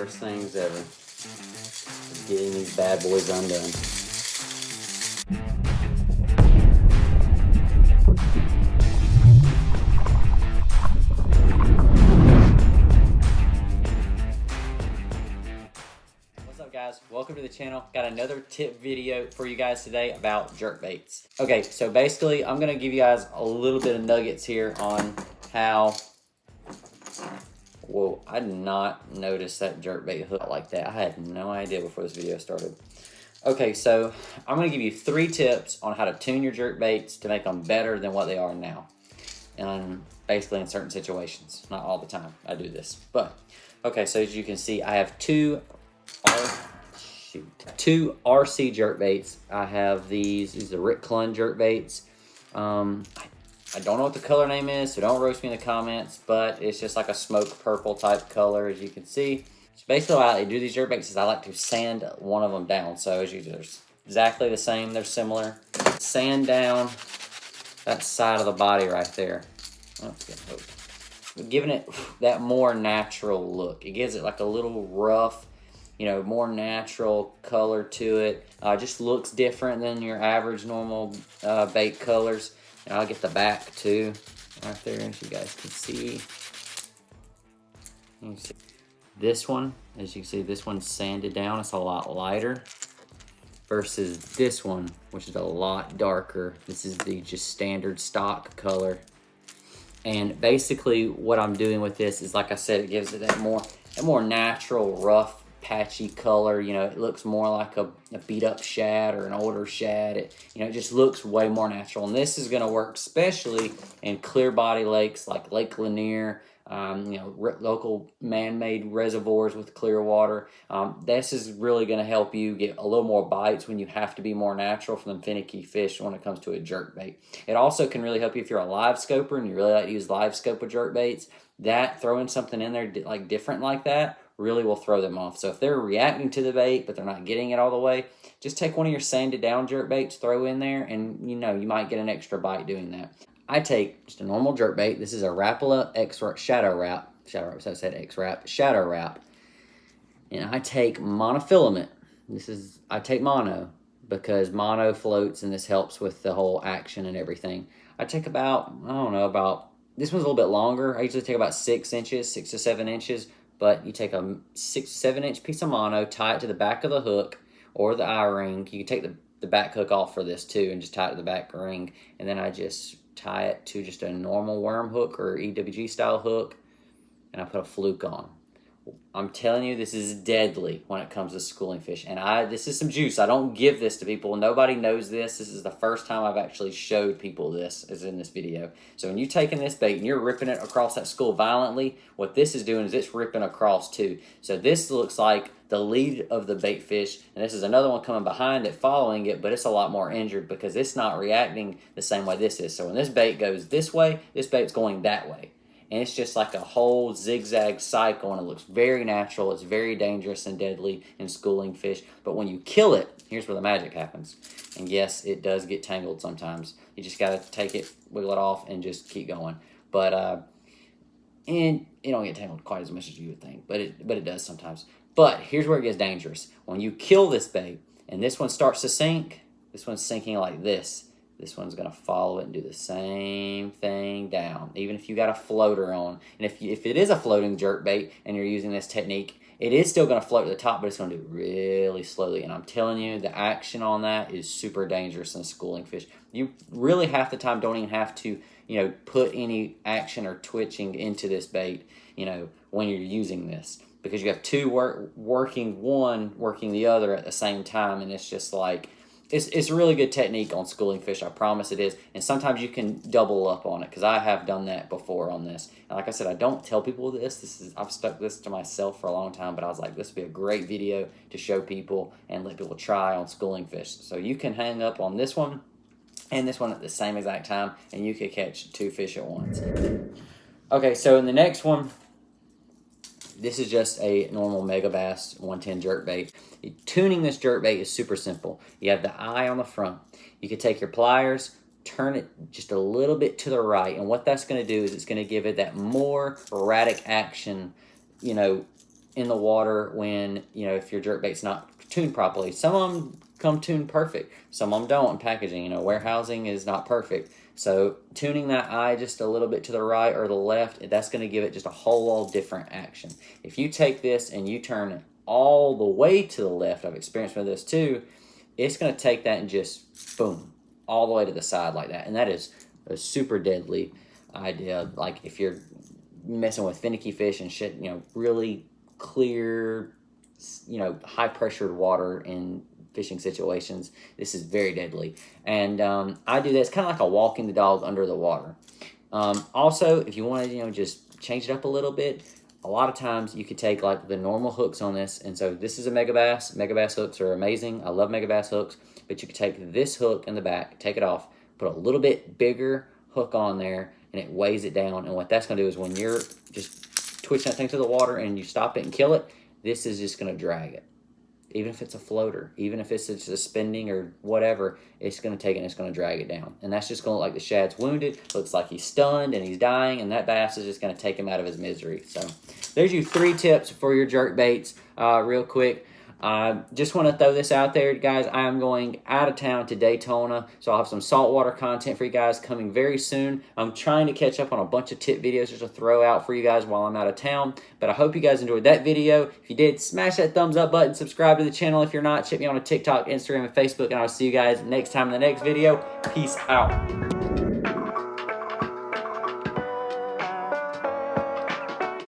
worst things ever. Getting these bad boys undone. What's up, guys? Welcome to the channel. Got another tip video for you guys today about jerk baits. Okay, so basically I'm gonna give you guys a little bit of nuggets here on how. Whoa, I did not notice that jerkbait hook like that. I had no idea before this video started. Okay, so I'm going to give you 3 tips on how to tune your jerkbaits to make them better than what they are now. And basically in certain situations. Not all the time I do this. But, okay, so as you can see, I have two RC jerkbaits. I have these are Rick Clun jerkbaits. I don't know what the color name is, so don't roast me in the comments, but it's just like a smoke purple type color, as you can see. So basically what I like to do these jerkbaits is I like to sand one of them down. So as you see, they're exactly the same, they're similar. Sand down that side of the body right there. Let's get hooked. Giving it that more natural look. It gives it like a little rough, you know, more natural color to it. Just looks different than your average normal bait colors. And I'll get the back too, right there, as you guys can see. You can see this one, as you can see, this one's sanded down. It's a lot lighter versus this one, which is a lot darker. This is the just standard stock color. And basically what I'm doing with this is, like I said, it gives it that more natural, rough, patchy color. You know, it looks more like a beat up shad or an older shad. It just looks way more natural. And this is going to work especially in clear body lakes like Lake Lanier, local man-made reservoirs with clear water. This is really going to help you get a little more bites when you have to be more natural from them finicky fish when it comes to a jerk bait. It also can really help you if you're a live scoper and you really like to use live scope with jerk baits. That throwing something in there like different like that really will throw them off. So if they're reacting to the bait but they're not getting it all the way, just take one of your sanded down jerk baits, throw in there, and you might get an extra bite doing that. I take just a normal jerk bait. This is a Rapala X Shadow Wrap. So I said X Wrap, Shadow Wrap. And I take monofilament. I take mono because mono floats and this helps with the whole action and everything. I take about this one's a little bit longer. I usually take about 6 inches, 6 to 7 inches. But you take a 6 to 7 inch piece of mono, tie it to the back of the hook or the eye ring. You can take the back hook off for this too and just tie it to the back ring. And then I just tie it to just a normal worm hook or EWG style hook. And I put a fluke on. I'm telling you, this is deadly when it comes to schooling fish. And this is some juice. I don't give this to people. Nobody knows this. This is the first time I've actually showed people this, is in this video. So when you're taking this bait and you're ripping it across that school violently, what this is doing is it's ripping across too. So this looks like the lead of the bait fish, and this is another one coming behind it, following it, but it's a lot more injured because it's not reacting the same way this is. So when this bait goes this way, this bait's going that way. And it's just like a whole zigzag cycle, and it looks very natural. It's very dangerous and deadly in schooling fish. But when you kill it, here's where the magic happens. And yes, it does get tangled sometimes. You just got to take it, wiggle it off, and just keep going. But and it don't get tangled quite as much as you would think, but it does sometimes. But here's where it gets dangerous. When you kill this bait, and this one starts to sink, this one's sinking like this. This one's going to follow it and do the same thing down, even if you got a floater on. And if it is a floating jerk bait and you're using this technique, it is still going to float to the top, but it's going to do it really slowly. And I'm telling you, the action on that is super dangerous in schooling fish. You really half the time don't even have to, put any action or twitching into this bait, when you're using this. Because you have two working the other at the same time, and it's just like... It's a really good technique on schooling fish. I promise it is. And sometimes you can double up on it, because I have done that before on this. And like I said, I don't tell people this. I've stuck this to myself for a long time, but I was like, this would be a great video to show people and let people try on schooling fish. So you can hang up on this one and this one at the same exact time, and you could catch 2 fish at once. Okay, so in the next one, this is just a normal Megabass 110 jerkbait. Tuning this jerkbait is super simple. You have the eye on the front. You can take your pliers, turn it just a little bit to the right, and what that's going to do is it's going to give it that more erratic action, in the water when, you know, if your jerkbait's not tuned properly. Some of them come tuned perfect. Some of them don't in packaging. You know, warehousing is not perfect. So tuning that eye just a little bit to the right or the left, that's going to give it just a whole different action. If you take this and you turn it all the way to the left, I've experienced with this too, it's going to take that and just boom, all the way to the side like that. And that is a super deadly idea. Like if you're messing with finicky fish and shit, you know, really clear, you know, high pressured water in fishing situations, this is very deadly. And I do this kind of like a walking the dog under the water. Also, if you want to, you know, just change it up a little bit, a lot of times you could take like the normal hooks on this. And so this is a Megabass. Megabass hooks are amazing. I love Megabass hooks. But you could take this hook in the back, take it off, put a little bit bigger hook on there, and it weighs it down. And what that's going to do is when you're just twitching that thing to the water and you stop it and kill it, this is just going to drag it. Even if it's a floater, even if it's suspending or whatever, it's going to take it and it's going to drag it down. And that's just going to look like the shad's wounded, looks like he's stunned and he's dying, and that bass is just going to take him out of his misery. So there's your 3 tips for your jerk baits real quick. Just want to throw this out there, guys. I am going out of town to Daytona, so I'll have some saltwater content for you guys coming very soon. I'm trying to catch up on a bunch of tip videos just to throw out for you guys while I'm out of town, but I hope you guys enjoyed that video. If you did, smash that thumbs up button, subscribe to the channel. If you're not, check me out on TikTok, Instagram, and Facebook, and I'll see you guys next time in the next video. Peace out.